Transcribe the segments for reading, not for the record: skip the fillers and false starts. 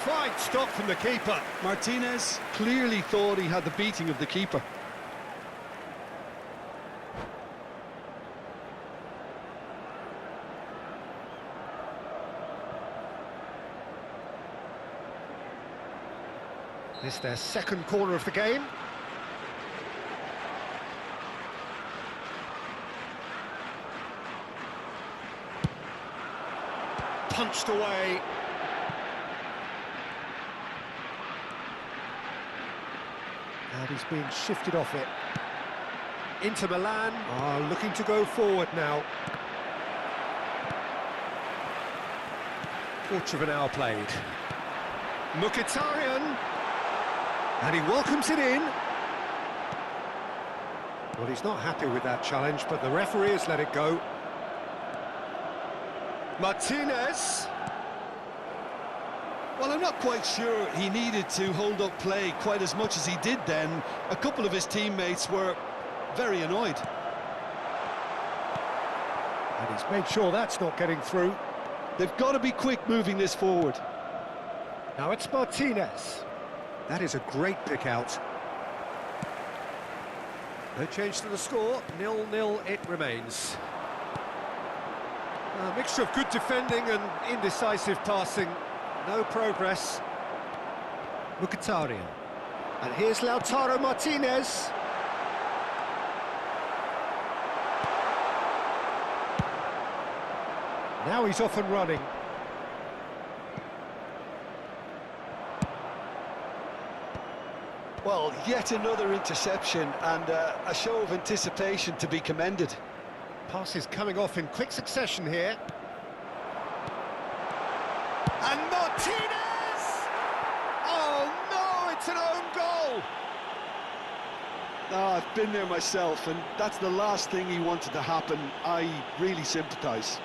Fine stop from the keeper. Martinez clearly thought he had the beating of the keeper. This their second corner of the game. Punched away. And he's being shifted off it. Inter Milan are looking to go forward now. Quarter of an hour played. Mkhitaryan. And he welcomes it in. Well, he's not happy with that challenge, but the referee has let it go. Martinez. Well, I'm not quite sure he needed to hold up play quite as much as he did then. A couple of his teammates were very annoyed. And he's made sure that's not getting through. They've got to be quick moving this forward. Now it's Martinez. That is a great pick out. No change to the score, 0-0 it remains. A mixture of good defending and indecisive passing. No progress. Mkhitaryan. And here's Lautaro Martinez. Now he's off and running. Well, yet another interception and a show of anticipation to be commended. Passes coming off in quick succession here. And Martinez! Oh no, it's an own goal! Oh, I've been there myself, and that's the last thing he wanted to happen. I really sympathise.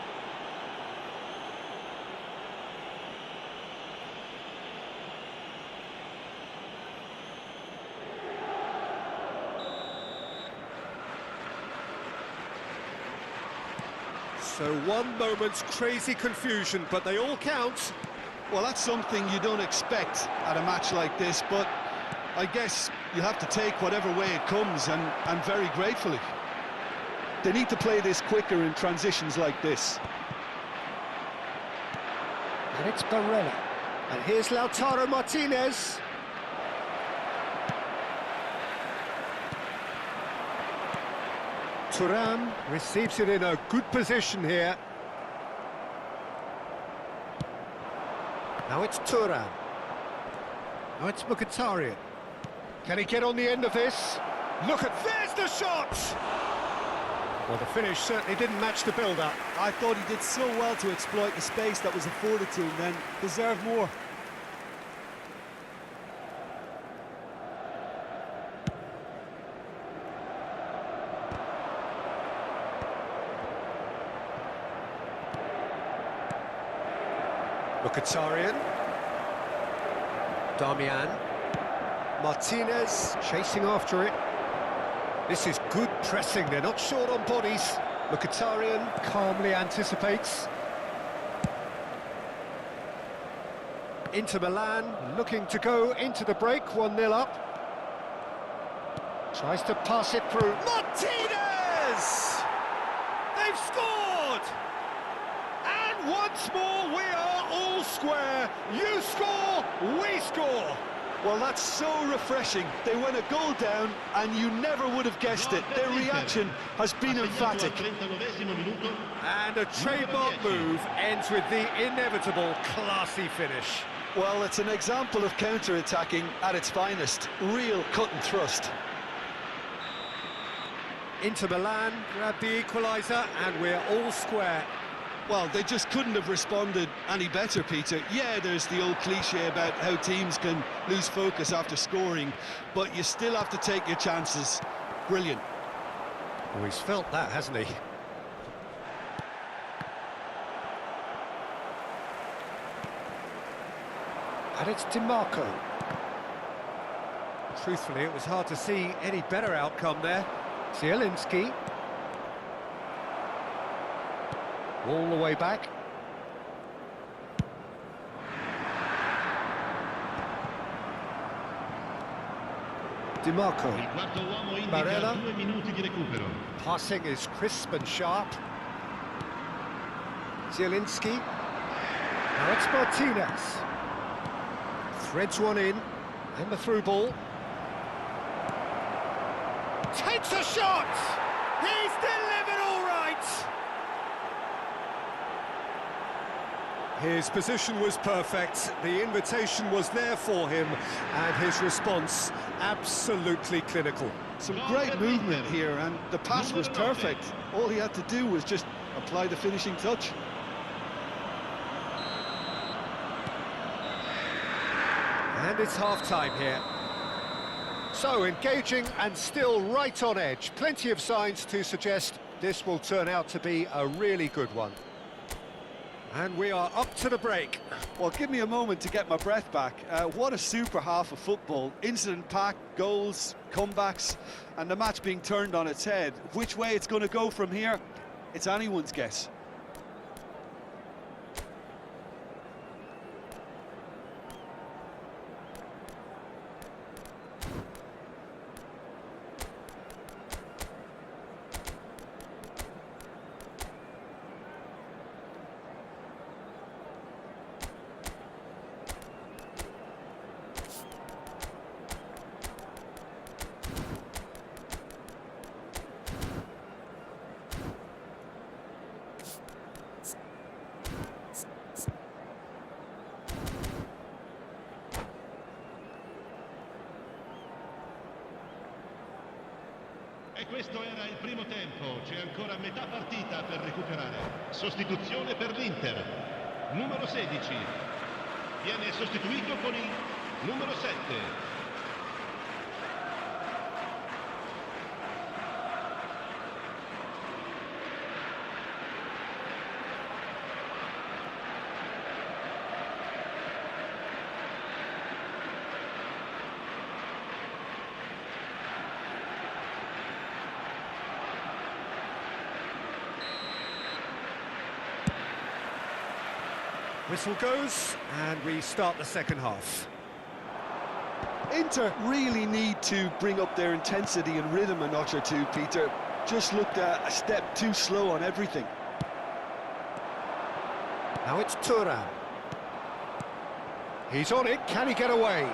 So one moment's crazy confusion, but they all count. Well, that's something you don't expect at a match like this, but I guess you have to take whatever way it comes, and very gratefully. They need to play this quicker in transitions like this. And it's Barella. And here's Lautaro Martinez. Thuram receives it in a good position here. Now it's Thuram. Now it's Mkhitaryan. Can he get on the end of this? Look at, there's the shot! Well, the finish certainly didn't match the build-up. I thought he did so well to exploit the space that was afforded to him then. Deserved more. Mkhitaryan. Darmian. Martinez chasing after it. This is good pressing, they're not short on bodies. Mkhitaryan calmly anticipates. Inter Milan looking to go into the break, 1-0 up. Tries to pass it through. Martinez! They've scored! And once more we are all square. You score, we score. Well, that's so refreshing. They went a goal down, and you never would have guessed it. Their reaction has been emphatic. And a trademark move ends with the inevitable classy finish. Well, it's an example of counter-attacking at its finest. Real cut and thrust. Inter Milan grab the equaliser, and we're all square. Well, they just couldn't have responded any better, Peter. Yeah, there's the old cliche about how teams can lose focus after scoring, but you still have to take your chances. Brilliant. Oh, he's felt that, hasn't he? And it's DiMarco. Truthfully, it was hard to see any better outcome there. Zielinski. All the way back. Di Marco. Il quarto uomo indica Barella. 2 minuti di recupero. Passing is crisp and sharp. Zielinski. Now it's Martinez. Threads one in, and the through ball. Takes a shot! He's delivered all right! His position was perfect, the invitation was there for him, and his response absolutely clinical. Some great movement here, and the pass was perfect. All he had to do was just apply the finishing touch. And it's half-time here. So, engaging and still right on edge. Plenty of signs to suggest this will turn out to be a really good one. And we are up to the break. Well, give me a moment to get my breath back. What a super half of football. Incident-packed, goals, comebacks, and the match being turned on its head. Which way it's going to go from here, it's anyone's guess. E questo era il primo tempo, c'è ancora metà partita per recuperare. Sostituzione per l'Inter. Numero 16. Viene sostituito con il numero 7. Whistle goes, and we start the second half. Inter really need to bring up their intensity and rhythm a notch or two, Peter. Just looked a step too slow on everything. Now it's Thuram. He's on it, can he get away?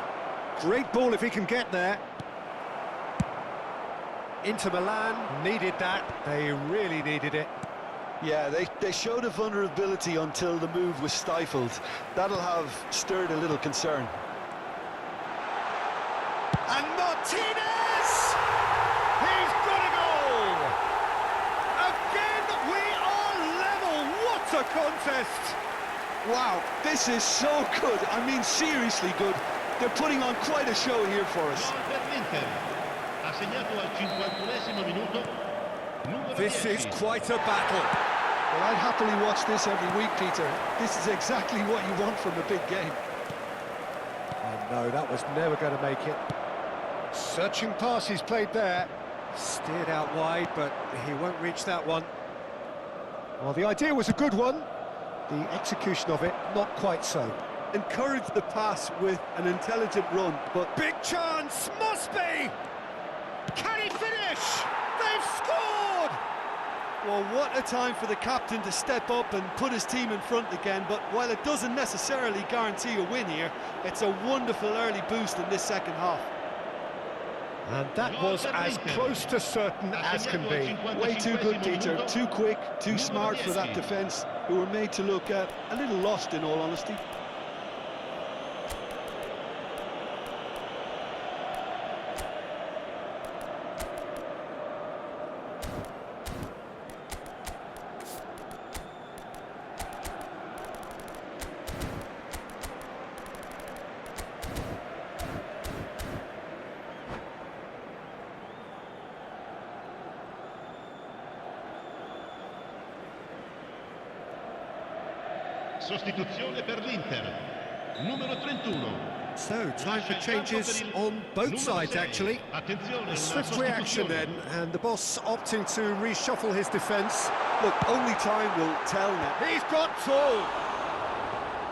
Great ball if he can get there. Inter Milan needed that, they really needed it. Yeah, they showed a vulnerability until the move was stifled. That'll have stirred a little concern. And Martinez! He's got a goal! Again, we are level! What a contest! Wow, this is so good. I mean, seriously good. They're putting on quite a show here for us. Gol per l'Inter. Ha segnato al 51esimo minuto. Numero This 10. is quite a battle. Well, I'd happily watch this every week, Peter. This is exactly what you want from a big game. Oh no, that was never going to make it. Searching pass he's played there. Steered out wide, but he won't reach that one. Well, the idea was a good one. The execution of it, not quite so. Encourage the pass with an intelligent run, but Big chance, must be! Can he finish? They've scored! well, what a time for the captain to step up and put his team in front again. But while it doesn't necessarily guarantee a win here, it's a wonderful early boost in this second half. And that was as close to certain as can be. Way too good, Peter. Too quick, too smart for that defence, who were made to look a little lost, in all honesty. Sostituzione per l'Inter. Numero 31. So, time for changes on both sides, actually. A swift reaction then, and the boss opting to reshuffle his defence. Look, only time will tell now. He's got tall!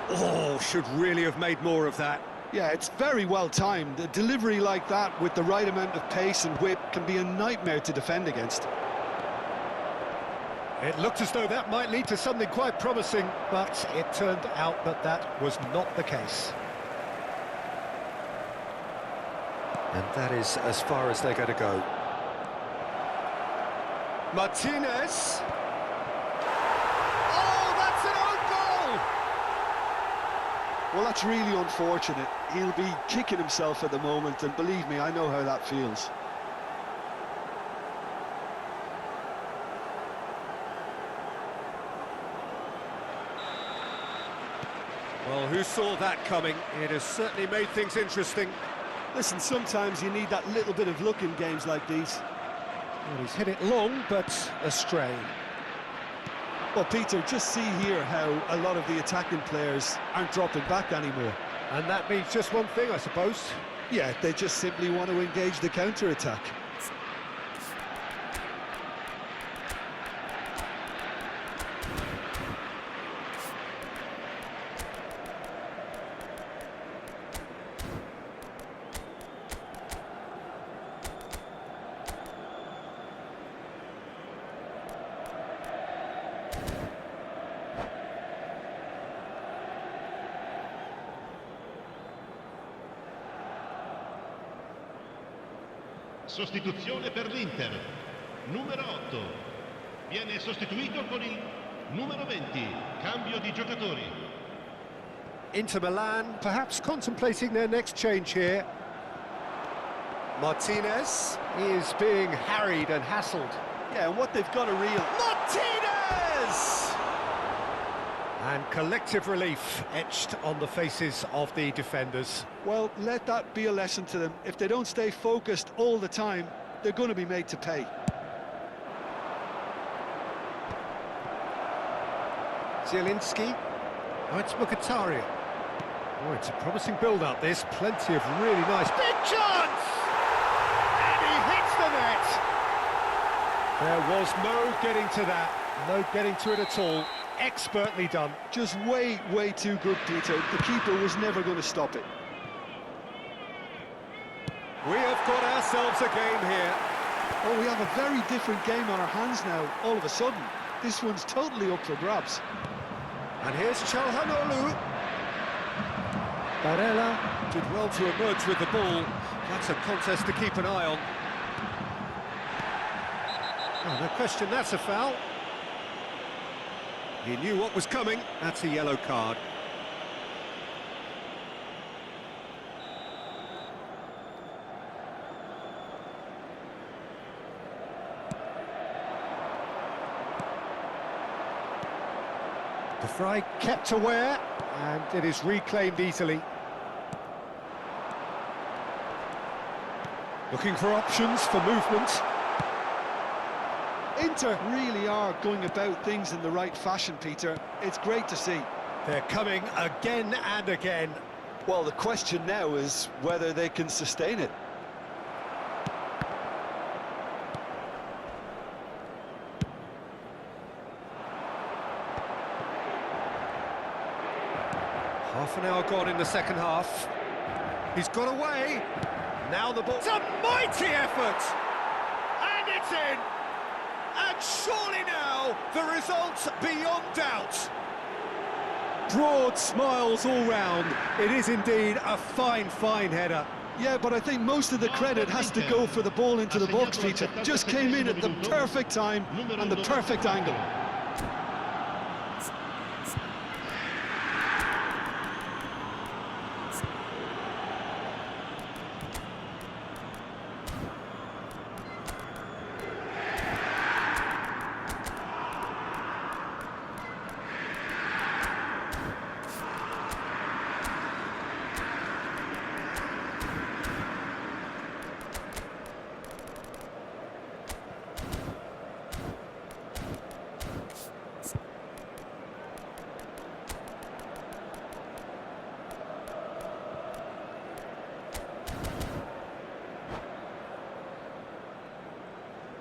Oh, should really have made more of that. Yeah, it's very well timed. A delivery like that with the right amount of pace and whip can be a nightmare to defend against. It looked as though that might lead to something quite promising, but it turned out that that was not the case. And that is as far as they're going to go. Martinez. Oh, that's an own goal! Well, that's really unfortunate. He'll be kicking himself at the moment, and believe me, I know how that feels. Well, who saw that coming? It has certainly made things interesting. Listen, sometimes you need that little bit of luck in games like these. Well, he's hit it long, but astray. Well, Peter, just see here how a lot of the attacking players aren't dropping back anymore. And that means just one thing, I suppose. Yeah, they just simply want to engage the counter-attack. Sostituzione per l'Inter. Numero 8. Viene sostituito con il numero 20. Cambio di giocatori. Inter Milan, perhaps contemplating their next change here. Martinez. He is being harried and hassled. Yeah, and what they've got to real... Martinez! And collective relief etched on the faces of the defenders. Well, let that be a lesson to them. If they don't stay focused all the time, they're going to be made to pay. Zielinski. Oh, it's Mkhitaryan. Oh, it's a promising build-up, this. Plenty of really nice... Big chance! And he hits the net! There was no getting to that. No getting to it at all. Expertly done. Just way too good, Peter. The keeper was never going to stop it. We have got ourselves a game here. Oh, we have a very different game on our hands now, all of a sudden. This one's totally up for grabs. And here's Çalhanoğlu. Barella. Did well to emerge with the ball. That's a contest to keep an eye on. Oh, no question, that's a foul. He knew what was coming. That's a yellow card. De Vrij kept aware, and it is reclaimed easily. Looking for options for movement. Inter really are going about things in the right fashion, Peter. It's great to see. They're coming again and again. Well, the question now is whether they can sustain it. Half an hour gone in the second half. He's got away. Now the ball... It's a mighty effort! And it's in! And surely now, the result's beyond doubt. Broad smiles all round. It is indeed a fine header. Yeah, but I think most of the credit has to go for the ball into the box, Peter. Just came in at the perfect time and the perfect angle.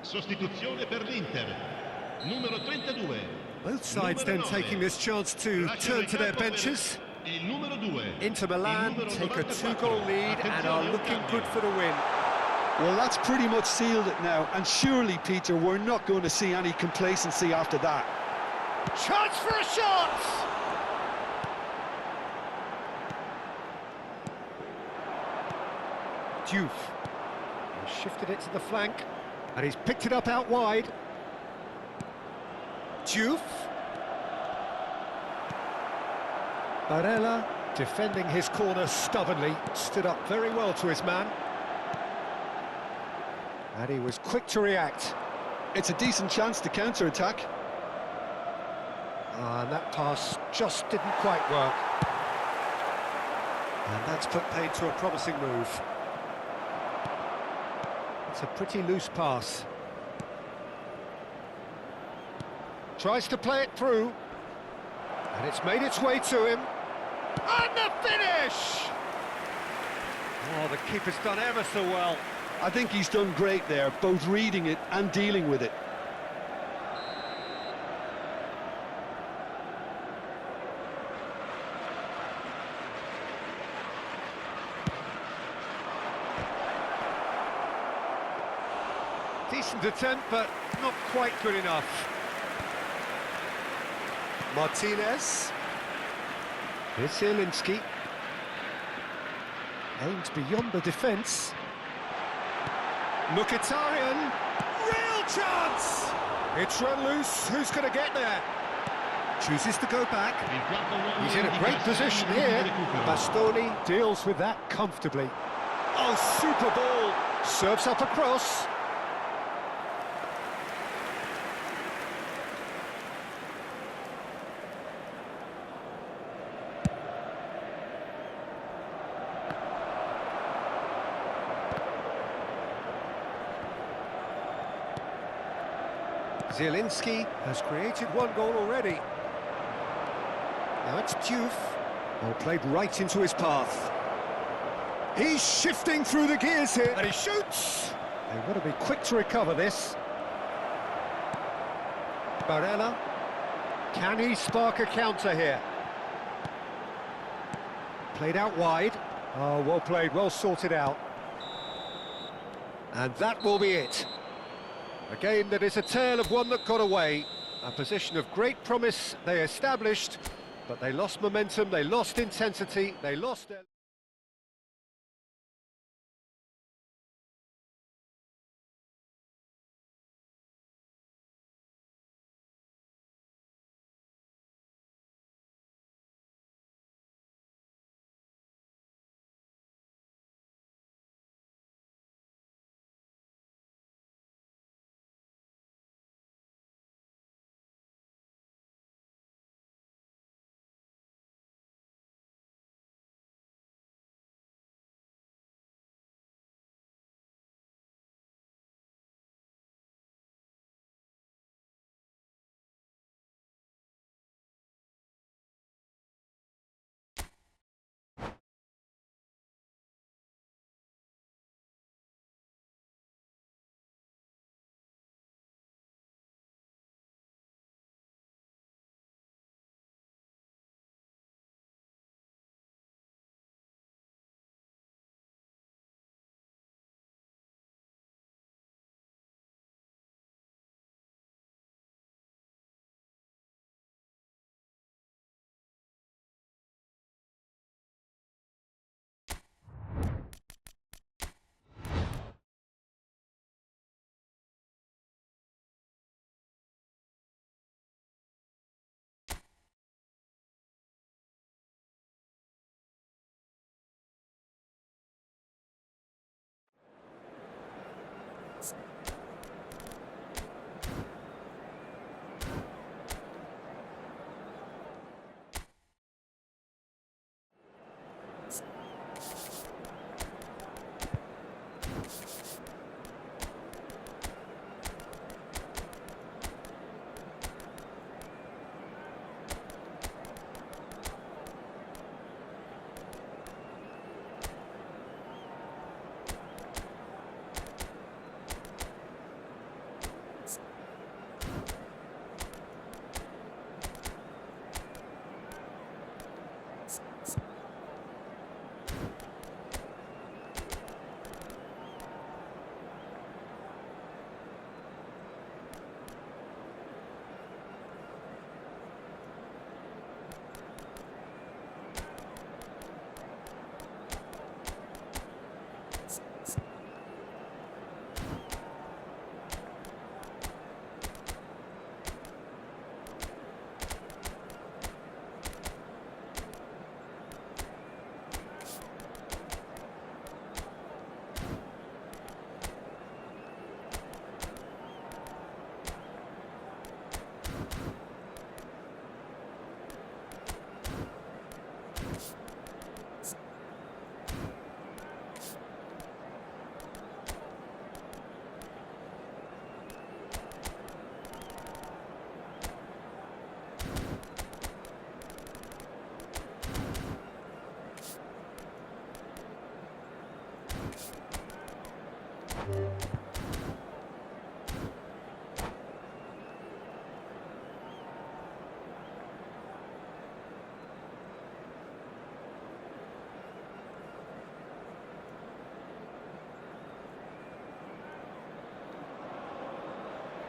Sostituzione per l'Inter. Numero 32. Both sides then taking this chance to turn to their benches. Il numero 2. Inter Milan Il numero take a 94. two-goal lead and are Attenzione, looking cambio. good for the win. Well, that's pretty much sealed it now, and surely, Peter, we're not going to see any complacency after that. Chance for a shot! Diouf. He's shifted it to the flank, and he's picked it up out wide. Diouf. Barella, defending his corner stubbornly, stood up very well to his man. And he was quick to react. It's a decent chance to counter-attack. And that pass just didn't quite work. And that's put paid to a promising move. It's a pretty loose pass. Tries to play it through. And it's made its way to him. And the finish! Oh, the keeper's done ever so well. I think he's done great there, both reading it and dealing with it. Decent attempt, but not quite good enough. Martinez. Here's Zielinski. Aimed beyond the defence. Mkhitaryan. Real chance! It's run loose. Who's going to get there? Chooses to go back. Il quarto uomo He's in a great indica position segni di here. recupero. Bastoni deals with that comfortably. Oh, super ball! Serves up a cross. Zielinski has created one goal already. Now it's Diouf. Oh, played right into his path. He's shifting through the gears here, and he shoots! They want to be quick to recover this. Barella. Can he spark a counter here? Played out wide. Oh, well played, well sorted out. And that will be it. A game that is a tale of one that got away. A position of great promise they established, but they lost momentum, they lost intensity, they lost their...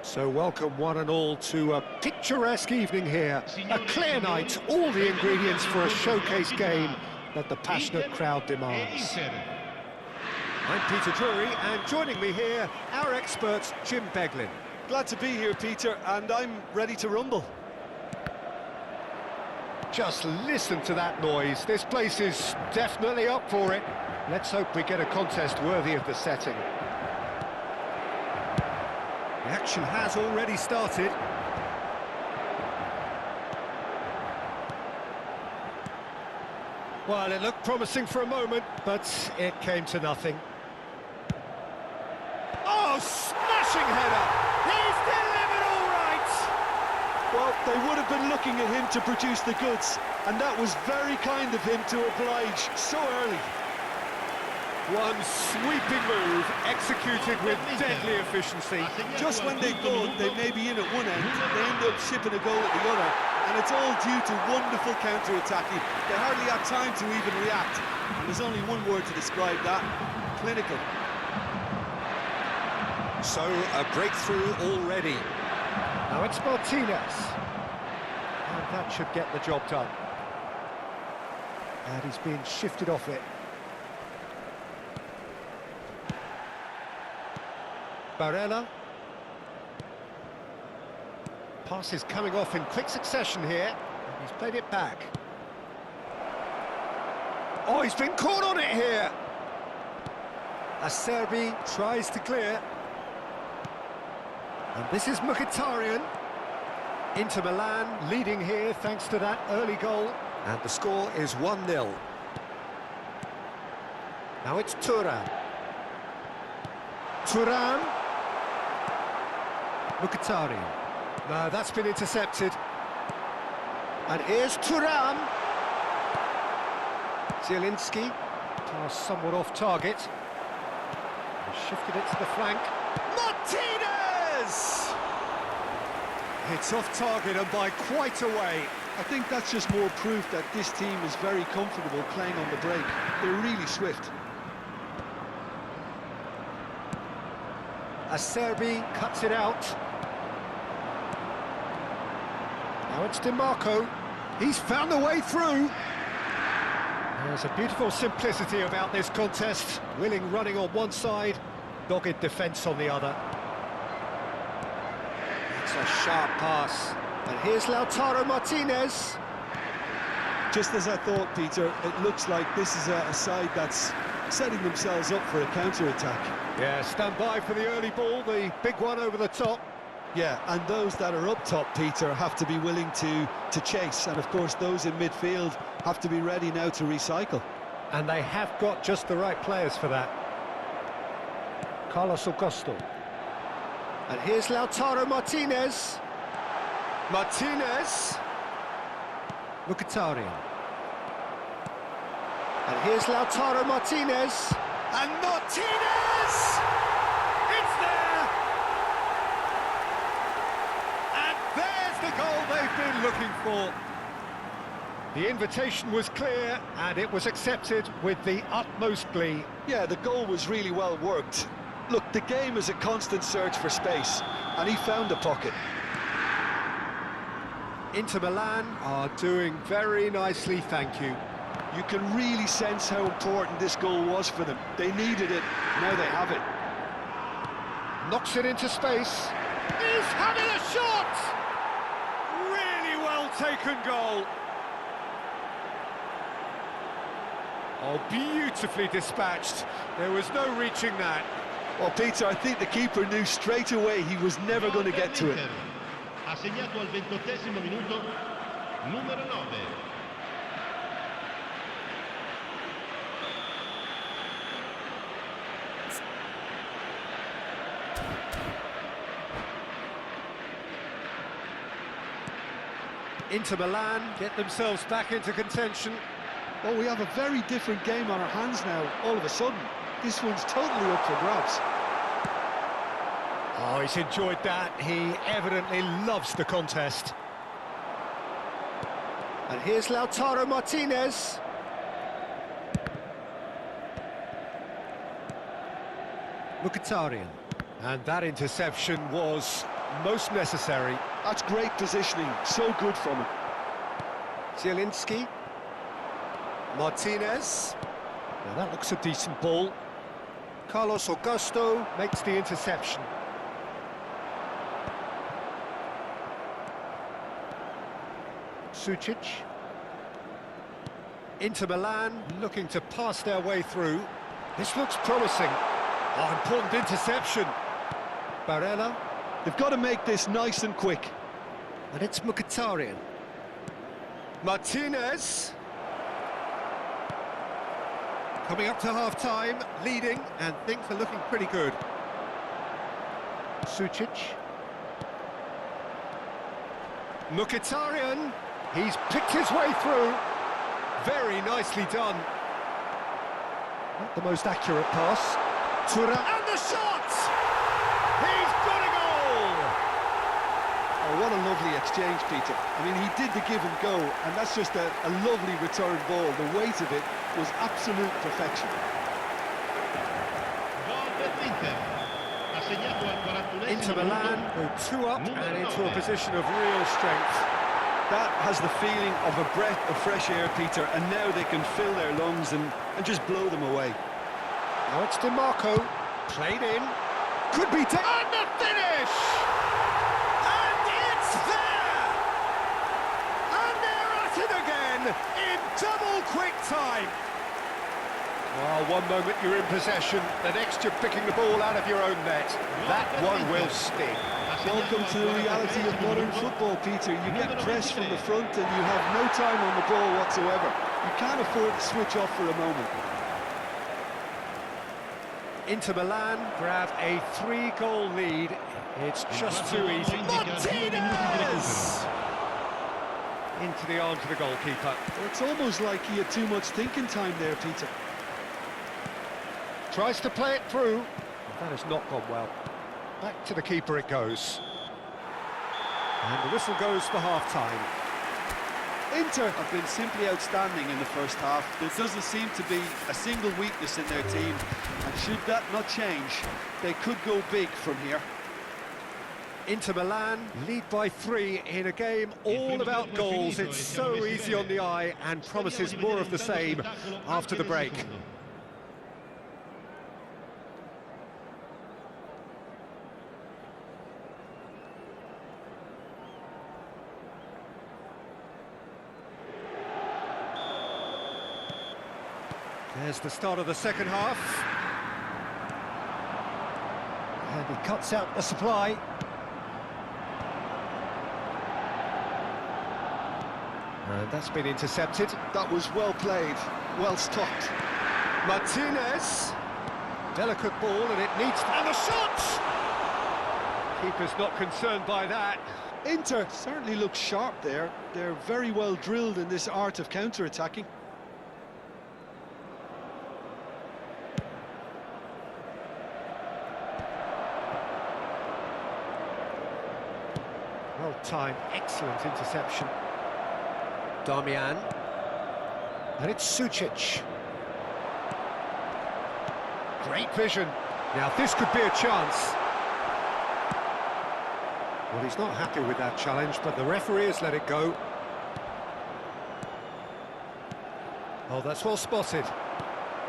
So welcome one and all to a picturesque evening here. A clear night, all the ingredients for a showcase game that the passionate crowd demands. I'm Peter Drury, and joining me here, our expert, Jim Beglin. Glad to be here, Peter, and I'm ready to rumble. Just listen to that noise. This place is definitely up for it. Let's hope we get a contest worthy of the setting. The action has already started. Well, it looked promising for a moment, but it came to nothing. Oh, smashing header! He's delivered all right! Well, they would have been looking at him to produce the goods, and that was very kind of him to oblige so early. One sweeping move, executed with deadly efficiency. Just when they thought they may be in at one end, they end up shipping a goal at the other, and it's all due to wonderful counter-attacking. They hardly had time to even react, and there's only one word to describe that: clinical. So, a breakthrough already. Now it's Martinez. And that should get the job done. And he's being shifted off it. Barella. Pass is coming off in quick succession here. He's played it back. Oh, he's been caught on it here. Acerbi tries to clear. And this is Mkhitaryan. Inter Milan leading here thanks to that early goal. And the score is 1-0. Now it's Thuram. Thuram. Mkhitaryan. No, that's been intercepted. And here's Thuram. Zielinski. Pass somewhat off target. He shifted it to the flank. Martinez! It's off target and by quite a way. I think that's just more proof that this team is very comfortable playing on the break. They're really swift. Acerbi cuts it out. Now it's DiMarco. He's found a way through. There's a beautiful simplicity about this contest. Willing running on one side, dogged defence on the other. It's a sharp pass. And here's Lautaro Martinez. Just as I thought, Peter, it looks like this is a side that's setting themselves up for a counter-attack. Yeah, stand by for the early ball, the big one over the top. Yeah, and those that are up top, Peter, have to be willing to chase. And, of course, those in midfield have to be ready now to recycle. And they have got just the right players for that. Carlos Augusto. And here's Lautaro Martinez. Martinez. Mkhitaryan. And here's Lautaro Martinez. And Martinez! It's there! And there's the goal they've been looking for. The invitation was clear, and it was accepted with the utmost glee. Yeah, the goal was really well worked. Look, the game is a constant search for space, and he found a pocket. Inter Milan are doing very nicely, thank you. You can really sense how important this goal was for them. They needed it, now they have it. Knocks it into space. He's having a shot! Really well taken goal. Oh, beautifully dispatched. There was no reaching that. Well, Peter, I think the keeper knew straight away he was never going to get to it. Ha segnato al 28esimo minuto, numero 9. Inter Milan get themselves back into contention. Well, we have a very different game on our hands now, all of a sudden. this one's totally up for grabs. Oh, he's enjoyed that. He evidently loves the contest. And here's Lautaro Martinez. Mkhitaryan. And that interception was most necessary. That's great positioning, so good from him. Zielinski. Martinez. Now that looks a decent ball. Carlos Augusto makes the interception. Sucic. Inter Milan looking to pass their way through. This looks promising. Oh, important interception. Barella. They've got to make this nice and quick. And it's Mkhitaryan. Martinez. Coming up to half-time, leading, and things are looking pretty good. Sucic. Mkhitaryan. He's picked his way through. Very nicely done. Not the most accurate pass. Thuram. And the shot! He's got a goal! Oh, what a lovely exchange, Peter. I mean, he did the give and go, and that's just a lovely return ball. The weight of it was absolute perfection. Gol per l'Inter. Ha segnato al 41esimo Inter Milan minuto. go 2 up and into a position of real strength. That has the feeling of a breath of fresh air, Peter, and now they can fill their lungs and just blow them away. Now it's DiMarco, played in, could be and the finish! And it's there! And they're at it again, in double quick time! Well, one moment you're in possession, the next you're picking the ball out of your own net. That one will sting. Welcome to the reality of modern football, Peter. You get pressed from the front and you have no time on the ball whatsoever. You can't afford to switch off for a moment. Inter Milan grab a 3-goal lead. It's just too easy. Martinez! Into the arms of the goalkeeper. Well, it's almost like he had too much thinking time there, Peter. Tries to play it through. That has not gone well. Back to the keeper it goes. And the whistle goes for half-time. Inter have been simply outstanding in the first half. There doesn't seem to be a single weakness in their team. And should that not change, they could go big from here. Inter Milan lead by 3 in a game all about goals. It's so easy on the eye and promises more of the same after the break. There's the start of the second half. And he cuts out the supply. And that's been intercepted. That was well played, well stopped. Martinez. Delicate ball and it needs... And the shot! Keeper's not concerned by that. Inter certainly looks sharp there. They're very well drilled in this art of counter-attacking. Well timed, excellent interception. Darmian. And it's Sucic. Great vision. Now this could be a chance. Well, he's not happy with that challenge, but the referee has let it go. Oh, that's well spotted.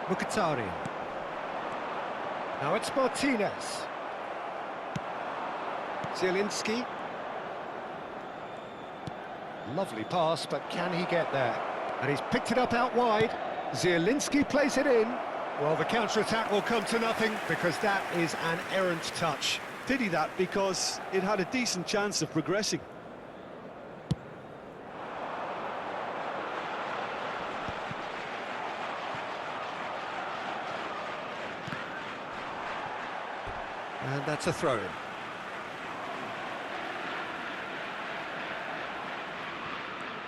Mkhitaryan. Now it's Martinez. Zielinski. Lovely pass, but can he get there? And he's picked it up out wide. Zielinski plays it in. Well, the counter-attack will come to nothing because that is an errant touch. Pity that, because it had a decent chance of progressing. And that's a throw-in.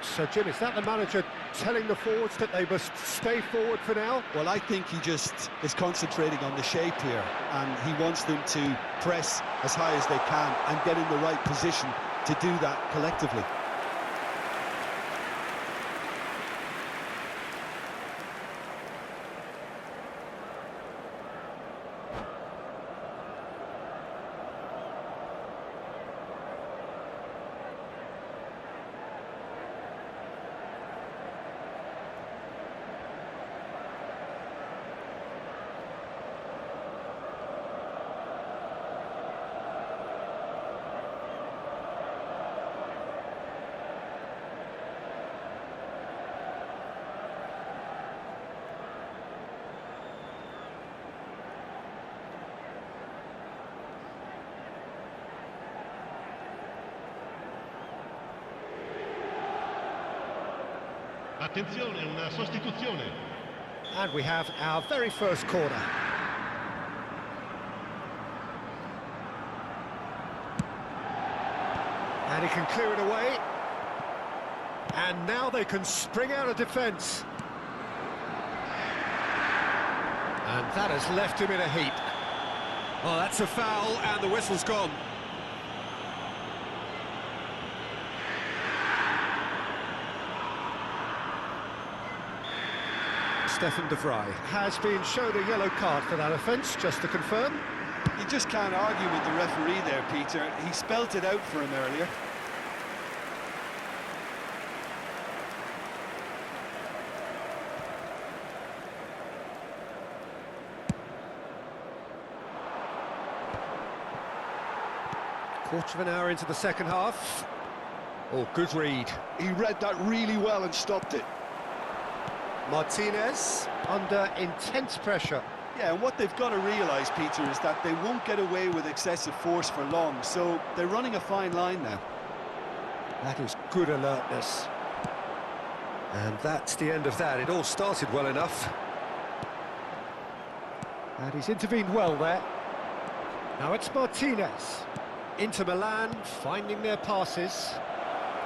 So, Jim, is that the manager telling the forwards that they must stay forward for now? Well, I think he just is concentrating on the shape here, and he wants them to press as high as they can and get in the right position to do that collectively. Attenzione, una sostituzione. And we have our very first corner. And he can clear it away. And now they can spring out of defence. And that has left him in a heap. Well, that's a foul, and the whistle's gone. Stefan de Vrij has been shown a yellow card for that offence, just to confirm. You just can't argue with the referee there, Peter. He spelt it out for him earlier. Quarter of an hour into the second half. Oh, good read. He read that really well and stopped it. Martinez under intense pressure. Yeah, and what they've got to realise, Peter, is that they won't get away with excessive force for long, so they're running a fine line now. That is good alertness. And that's the end of that. It all started well enough. And he's intervened well there. Now it's Martinez. Inter Milan finding their passes.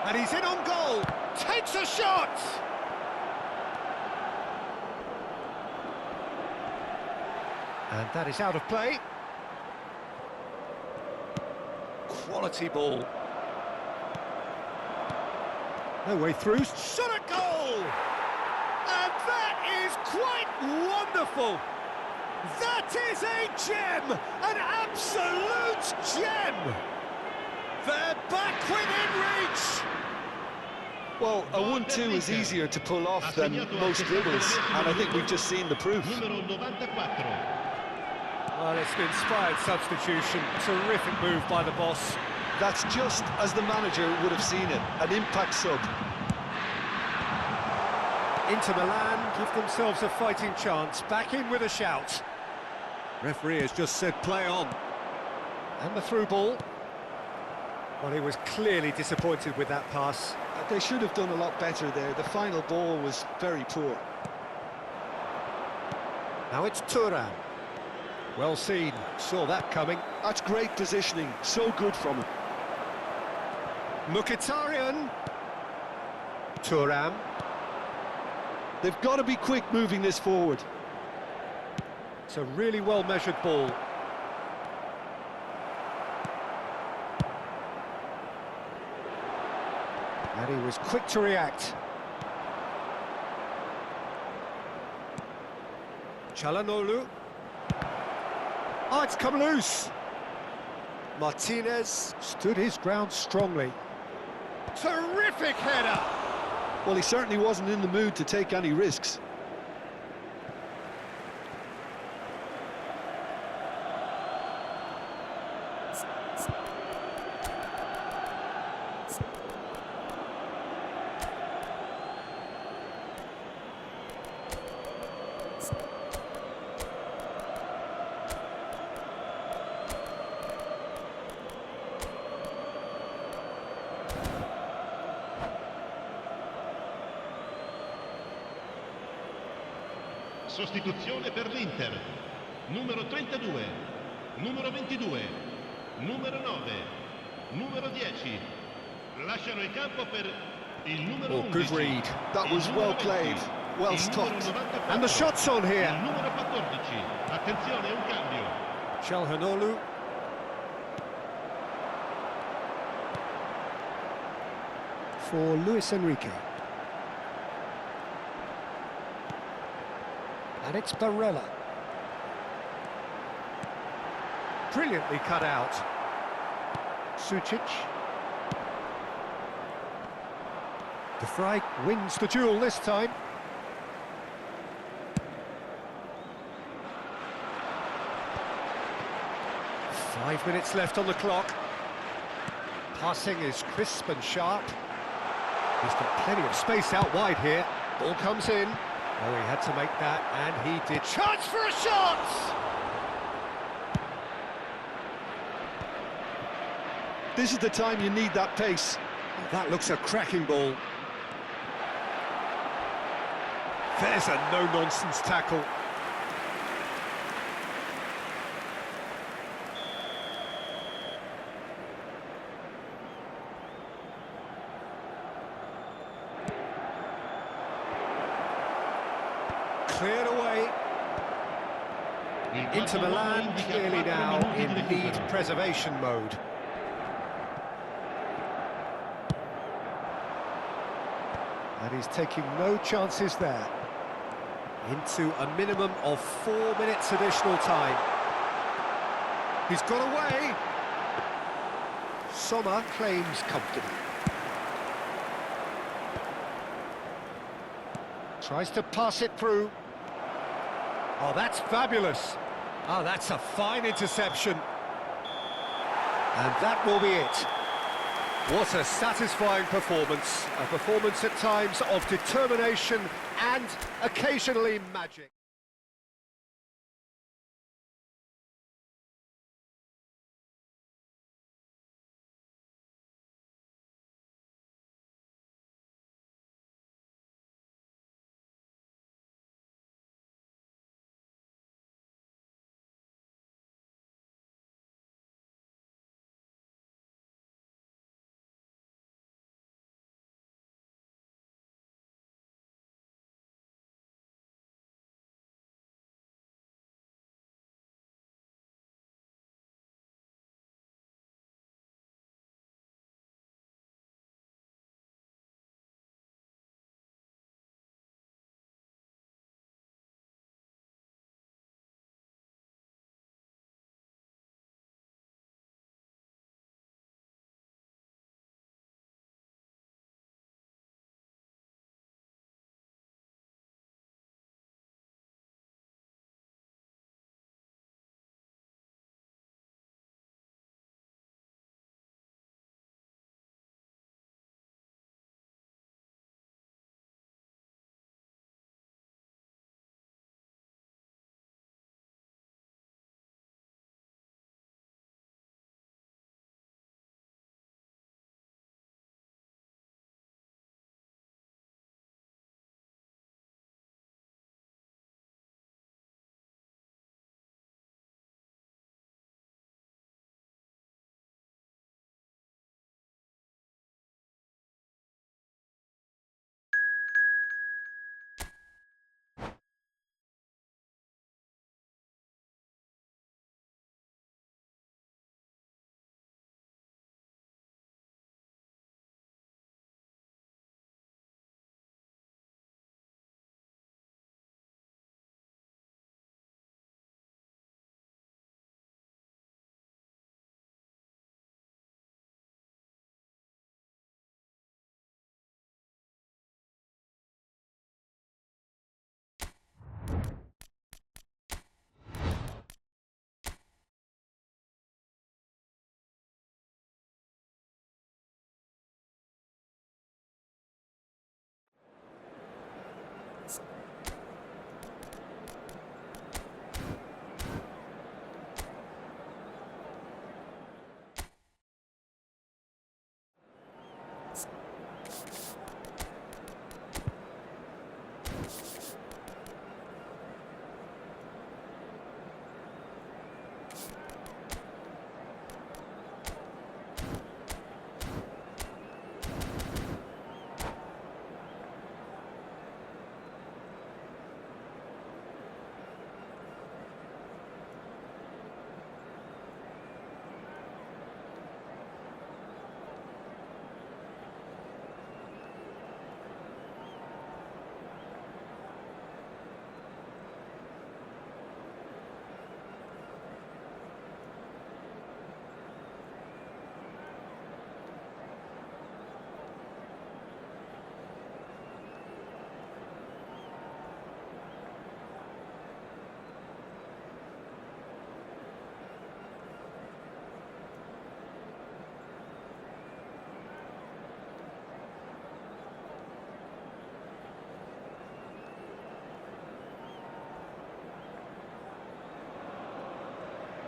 And he's in on goal. Takes a shot! And that is out of play. Quality ball. No way through. Shot at goal! And that is quite wonderful! That is a gem! An absolute gem! They're back within reach! Well, a 1-2 is easier to pull off than most dribbles, and I think we've just seen the proof. Numero 94. Well, it's an inspired substitution. Terrific move by the boss. That's just as the manager would have seen it, an impact sub. Inter Milan give themselves a fighting chance. Back in with a shout. Referee has just said play on. And the through ball. Well, he was clearly disappointed with that pass. They should have done a lot better there. The final ball was very poor. Now it's Thuram. Well seen, saw that coming. That's great positioning, so good from him. Mkhitaryan. Thuram. They've got to be quick moving this forward. It's a really well-measured ball. And he was quick to react. Çalhanoğlu. Oh, it's come loose. Martinez stood his ground strongly. Terrific header! Well, he certainly wasn't in the mood to take any risks. Sostituzione per l'Inter. Numero 32, numero 22, numero 9, numero 10. Lasciano il campo per il numero Oh, good 11. read. That was Il well numero played, 20. well Il numero stopped. 94. And the shot's on Il here. numero 14. Attenzione, un cambio. Çalhanoğlu. For Luis Enrique. And it's Barella. Brilliantly cut out. Sucic. De Vrij wins the duel this time. Five minutes left on the clock. Passing is crisp and sharp. He's got plenty of space out wide here. Ball comes in. Oh, he had to make that, and he did. Chance for a shot! This is the time you need that pace. That looks a cracking ball. There's a no-nonsense tackle. Cleared away. Il Inter quattro Milan uomo indica clearly 4 now minuti in di lead recupero. preservation mode. And he's taking no chances there. Into a minimum of 4 minutes additional time. He's got away. Sommer claims comfortably. Tries to pass it through. Oh, that's fabulous. Oh, that's a fine interception. And that will be it. What a satisfying performance. A performance at times of determination and occasionally magic.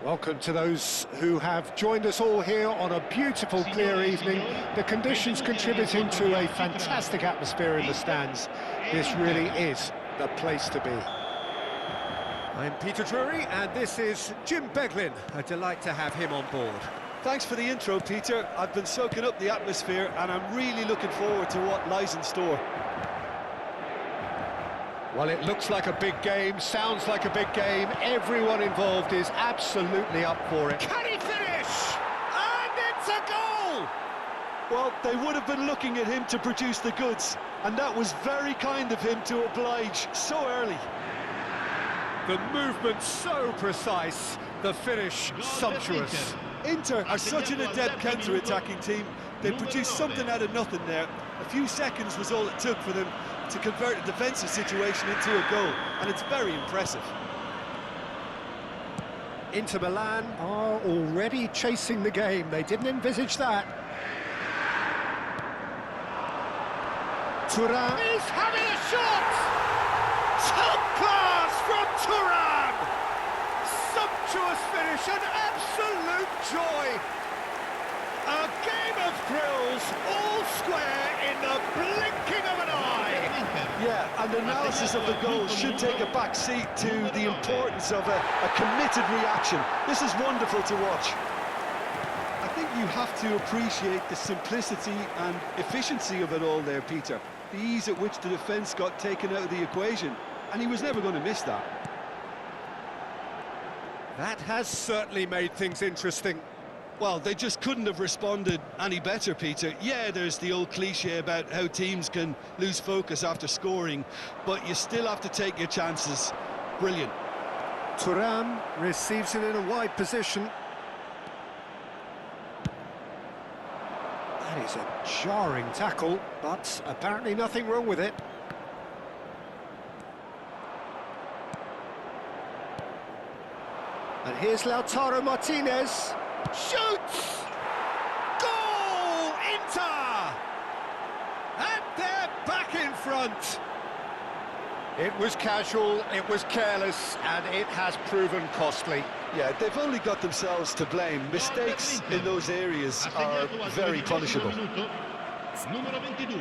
Welcome to those who have joined us all here on a beautiful, clear evening. The conditions contributing to a fantastic atmosphere in the stands. This really is the place to be. I'm Peter Drury, and this is Jim Beglin. A delight to have him on board. Thanks for the intro, Peter. I've been soaking up the atmosphere, and I'm really looking forward to what lies in store. Well, it looks like a big game, sounds like a big game. Everyone involved is absolutely up for it. Can he finish? And it's a goal! Well, they would have been looking at him to produce the goods, and that was very kind of him to oblige so early. The movement so precise, the finish sumptuous. Inter are such an adept counter-attacking team. They produced something out of nothing there. A few seconds was all it took for them to convert a defensive situation into a goal, and it's very impressive. Inter Milan are already chasing the game. They didn't envisage that. Thuram is having a shot! Top class from Thuram! Sumptuous finish and absolute joy! A game of thrills, all square in the blinking of an eye! Yeah, and analysis of the goal should take a back seat to the importance of a committed reaction. This is wonderful to watch. I think you have to appreciate the simplicity and efficiency of it all there, Peter. The ease at which the defence got taken out of the equation, and he was never going to miss that. That has certainly made things interesting. Well, they just couldn't have responded any better, Peter. Yeah, there's the old cliche about how teams can lose focus after scoring, but you still have to take your chances. Brilliant. Thuram receives it in a wide position. That is a jarring tackle, but apparently nothing wrong with it. And here's Lautaro Martinez. Shoots! Goal! Inter! And they're back in front. It was casual, it was careless, and it has proven costly. Yeah, they've only got themselves to blame. Mistakes in those areas are very punishable. Numero 22.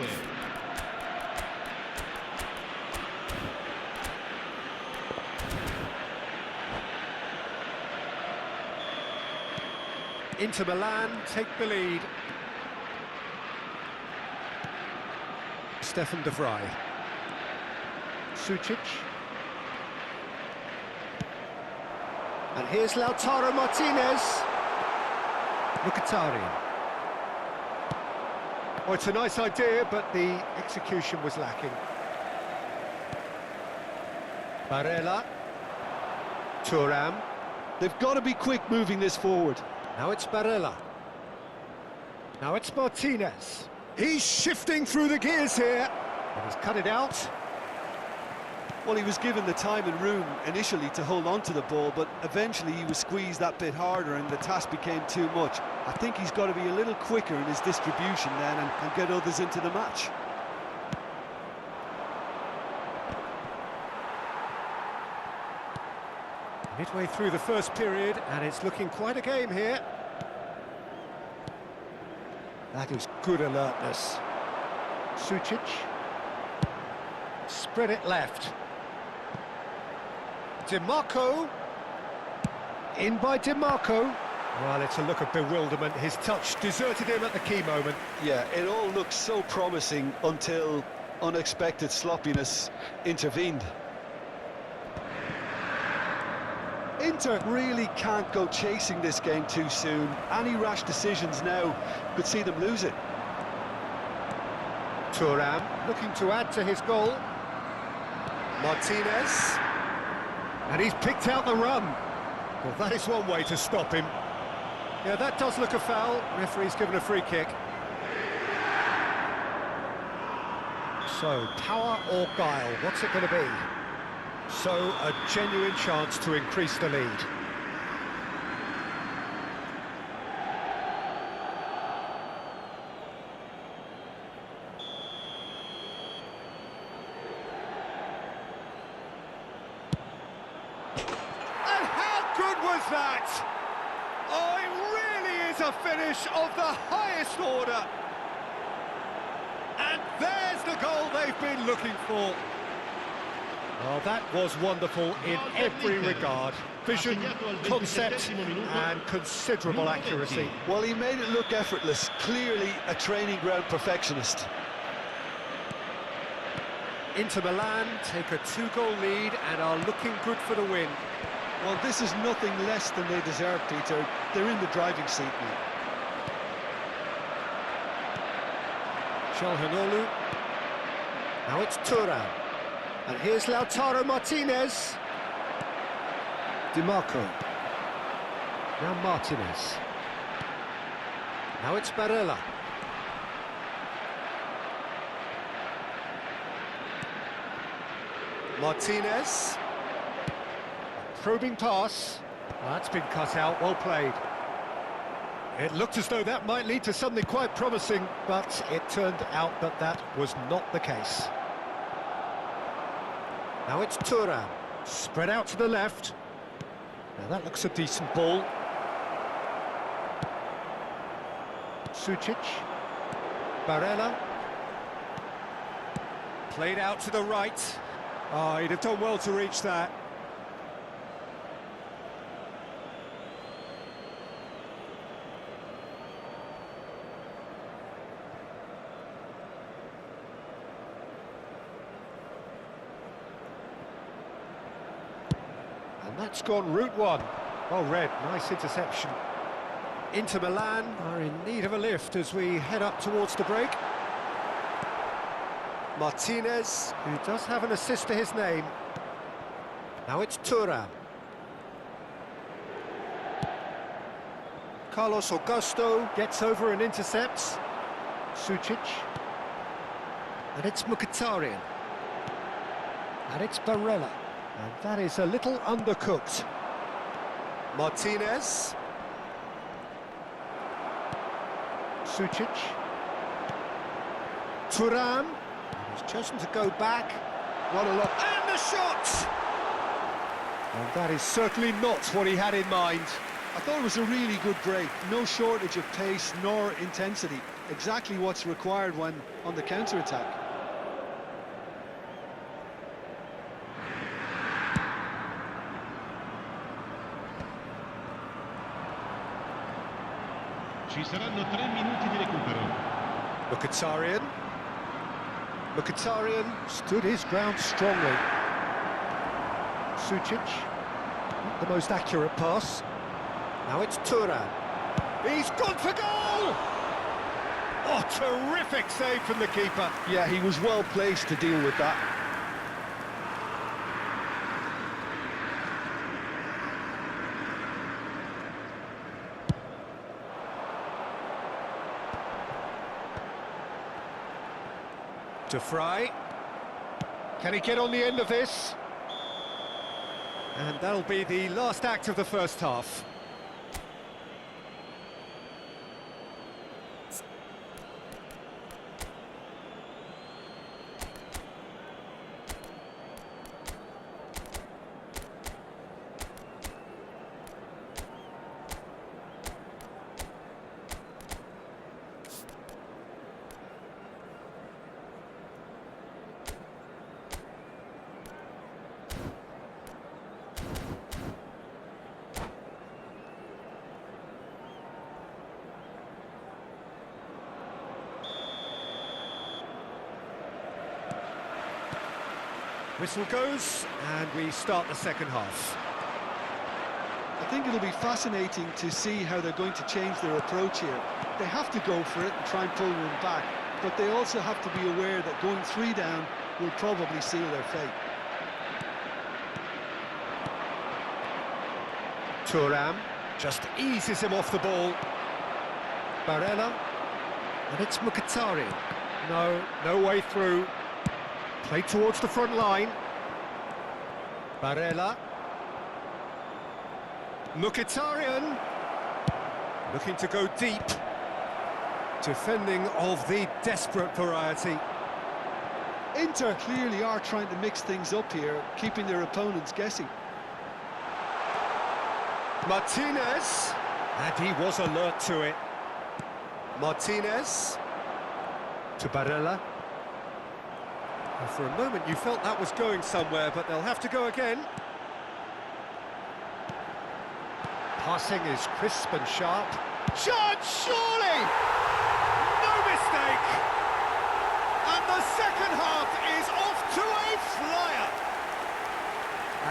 Inter Milan take the lead. Stefan de Vrij. Sucic. And here's Lautaro Martinez. Mkhitaryan. Oh, it's a nice idea, but the execution was lacking. Barella. Thuram. They've got to be quick moving this forward. Now it's Barella. Now it's Martinez. He's shifting through the gears here. But he's cut it out. Well, he was given the time and room initially to hold on to the ball, but eventually he was squeezed that bit harder and the task became too much. I think he's got to be a little quicker in his distribution then and get others into the match. Midway through the first period, and it's looking quite a game here. That is good alertness. Sucic. Spread it left. DiMarco. In by DiMarco. Well, it's a look of bewilderment. His touch deserted him at the key moment. Yeah, it all looked so promising until unexpected sloppiness intervened. Inter really can't go chasing this game too soon. Any rash decisions now could see them lose it. Thuram looking to add to his goal. Martinez. And he's picked out the run. Well, that is one way to stop him. Yeah, that does look a foul. Referee's given a free kick. So, power or guile, what's it going to be? So, a genuine chance to increase the lead. And how good was that? Oh, it really is a finish of the highest order. And there's the goal they've been looking for. Oh, that was wonderful in every regard. Vision, concept, and considerable accuracy. Well, he made it look effortless. Clearly a training ground perfectionist. Inter Milan take a 2-goal lead and are looking good for the win. Well, this is nothing less than they deserve, Peter. They're in the driving seat now. Çalhanoğlu. Now it's Thuram. And here's Lautaro Martinez. Di Marco. Now Martinez. Now it's Barella. Martinez. Probing pass. Oh, that's been cut out, well played. It looked as though that might lead to something quite promising, but it turned out that that was not the case. Now it's Thuram, spread out to the left. Now that looks a decent ball. Sučić, Barella. Played out to the right. Oh, he'd have done well to reach that. And that's gone route one. Well read, nice interception. Inter Milan are in need of a lift as we head up towards the break. Martinez, who does have an assist to his name. Now it's Thuram. Carlos Augusto gets over and intercepts. Sučić. And it's Mkhitaryan. And it's Barella. And that is a little undercooked. Martinez. Sučić. Thuram. He's chosen to go back. What a look. And the shot! And that is certainly not what he had in mind. I thought it was a really good break. No shortage of pace nor intensity. Exactly what's required when on the counter-attack. Ci saranno 3 minuti di recupero. Mkhitaryan. Mkhitaryan stood his ground strongly. Sučić, not the most accurate pass. Now it's Thuram. He's gone for goal! Oh, terrific save from the keeper. Yeah, he was well placed to deal with that. To Fry. Can he get on the end of this? And that'll be the last act of the first half. Whistle goes, and we start the second half. I think it'll be fascinating to see how they're going to change their approach here. They have to go for it and try and pull one back, but they also have to be aware that going 3 down will probably seal their fate. Thuram just eases him off the ball. Barella, and it's Mkhitaryan. No way through. Played towards the front line. Barella. Mkhitaryan. Looking to go deep. Defending of the desperate variety. Inter clearly are trying to mix things up here, keeping their opponents guessing. Martinez, and he was alert to it. Martinez to Barella. And for a moment you felt that was going somewhere, but they'll have to go again. Passing is crisp and sharp. Shot, surely! No mistake! And the second half is off to a flyer!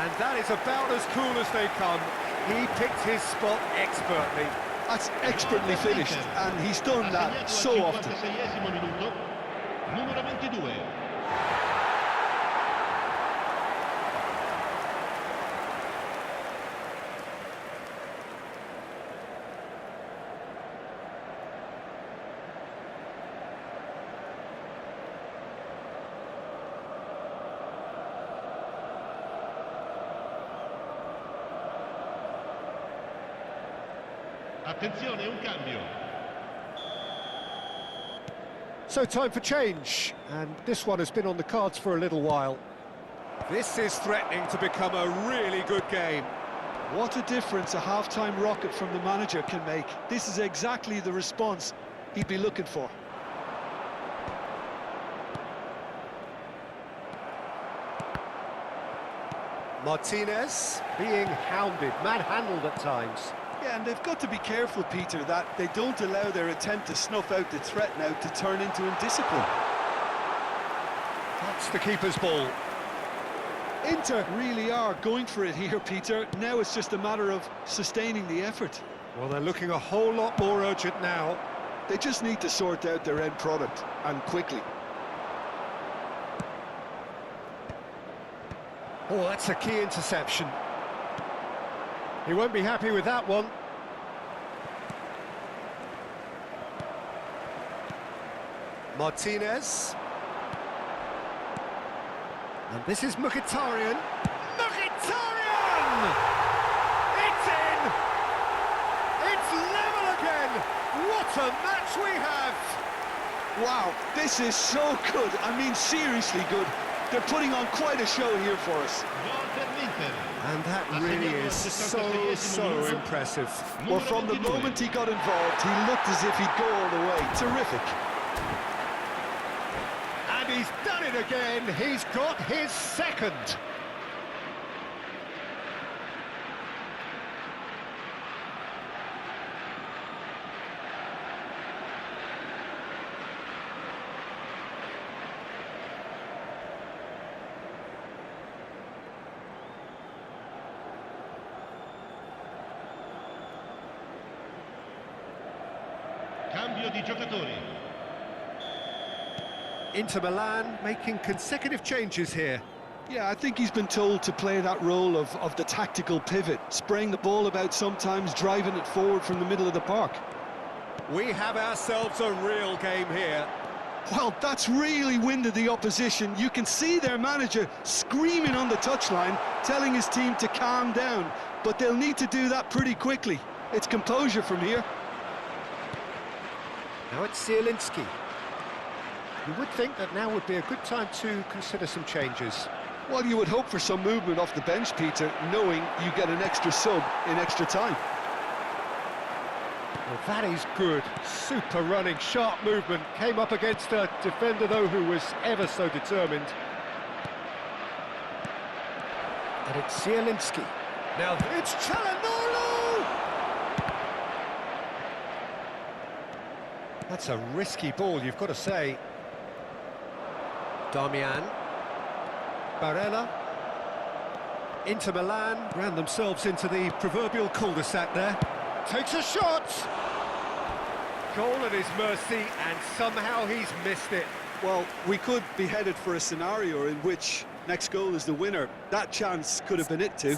And that is about as cool as they come. He picked his spot expertly. That's expertly finished, and he's done that so often. Minuto, numero 22. Attenzione, un cambio. So time for change, and this one has been on the cards for a little while. This is threatening to become a really good game. What a difference a half-time rocket from the manager can make. This is exactly the response he'd be looking for. Martinez being hounded, manhandled at times. Yeah, and they've got to be careful, Peter, that they don't allow their attempt to snuff out the threat now to turn into indiscipline. That's the keeper's ball. Inter really are going for it here, Peter. Now it's just a matter of sustaining the effort. Well, they're looking a whole lot more urgent now. They just need to sort out their end product, and quickly. Oh, that's a key interception. He won't be happy with that one. Martinez. And this is Mkhitaryan. Mkhitaryan! It's in! It's level again! What a match we have! Wow, this is so good. I mean, seriously good. They're putting on quite a show here for us. And that really is so impressive. Well, from the moment he got involved, he looked as if he'd go all the way. Terrific. And he's done it again. He's got his second. Cambio di giocatori. Inter Milan making consecutive changes here. Yeah, I think he's been told to play that role of the tactical pivot, spraying the ball about sometimes, driving it forward from the middle of the park. We have ourselves a real game here. Well, that's really winded the opposition. You can see their manager screaming on the touchline, telling his team to calm down, but they'll need to do that pretty quickly. It's composure from here. Now it's Zielinski. You would think that now would be a good time to consider some changes. Well, you would hope for some movement off the bench, Peter, knowing you get an extra sub in extra time. Well, that is good. Super running, sharp movement. Came up against a defender, though, who was ever so determined. And it's Zielinski. Now it's Çalhanoğlu! That's a risky ball, you've got to say. Darmian. Barella. Inter Milan ran themselves into the proverbial cul-de-sac there. Takes a shot! Goal at his mercy, and somehow he's missed it. Well, we could be headed for a scenario in which next goal is the winner. That chance could have been it too.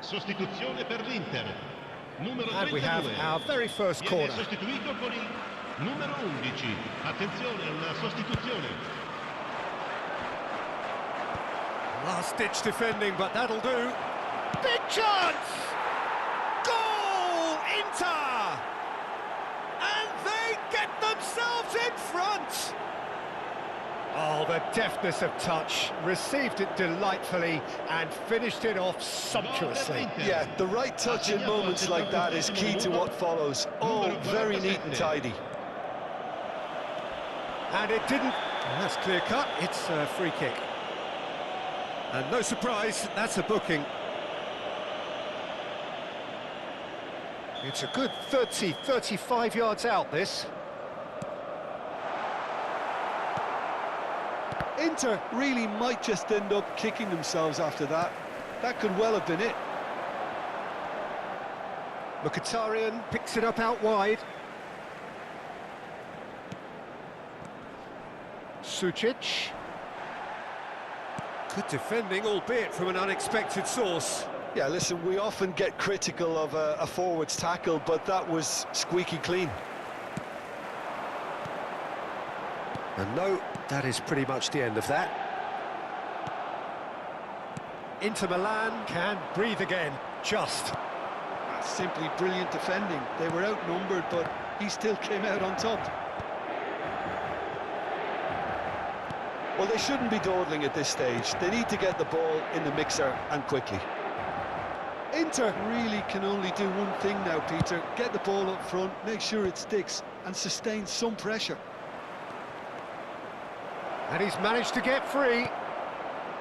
Sostituzione per l'Inter. Numero And we have 32. our very first Viene corner. sostituito con il numero 11. Attenzione, una sostituzione. Last-ditch defending, but that'll do. Big chance! Goal! Inter! And they get themselves in front! Oh, the deftness of touch. Received it delightfully and finished it off sumptuously. Yeah, the right touch in moments like that is key to what follows. Oh, very neat and tidy. And it didn't... Well, that's clear-cut. It's a free kick. And no surprise, that's a booking. It's a good 30, 35 yards out, this. Inter really might just end up kicking themselves after that. That could well have been it. Mkhitaryan picks it up out wide. Sucic. Good defending, albeit from an unexpected source. Yeah, listen, we often get critical of a forward's tackle, but that was squeaky clean. And no, that is pretty much the end of that. Inter Milan can breathe again, just. That's simply brilliant defending. They were outnumbered, but he still came out on top. Well, they shouldn't be dawdling at this stage. They need to get the ball in the mixer and quickly. Inter really can only do one thing now, Peter. Get the ball up front, make sure it sticks, and sustain some pressure. And he's managed to get free.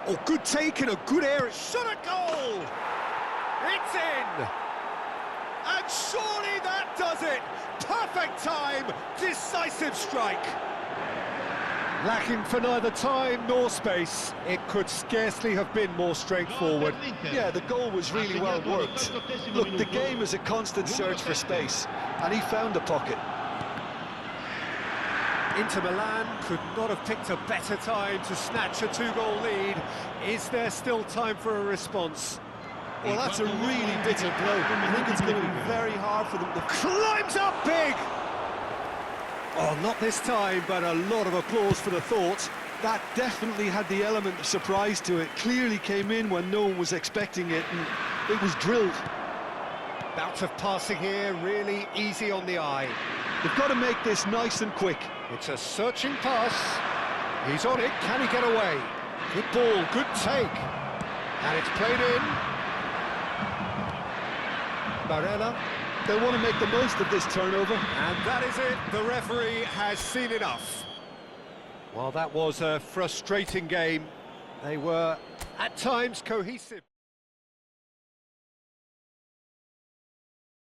Oh, good take and a good area. Shot a goal! It's in! And surely that does it! Perfect time, decisive strike. Lacking for neither time nor space, it could scarcely have been more straightforward. Yeah, the goal was really well worked. Look, the game is a constant search for space, and he found the pocket. Inter Milan could not have picked a better time to snatch a two-goal lead. Is there still time for a response? Well, that's a really bitter blow. I think it's going to be very hard for them to... Climbs up big! Oh, not this time, but a lot of applause for the thought. That definitely had the element of surprise to it. Clearly came in when no one was expecting it, and it was drilled. Bout of passing here, really easy on the eye. They've got to make this nice and quick. It's a searching pass. He's on it, can he get away? Good ball, good take. And it's played in. Barella. They'll want to make the most of this turnover. And that is it. The referee has seen enough. Well, that was a frustrating game. They were, at times, cohesive.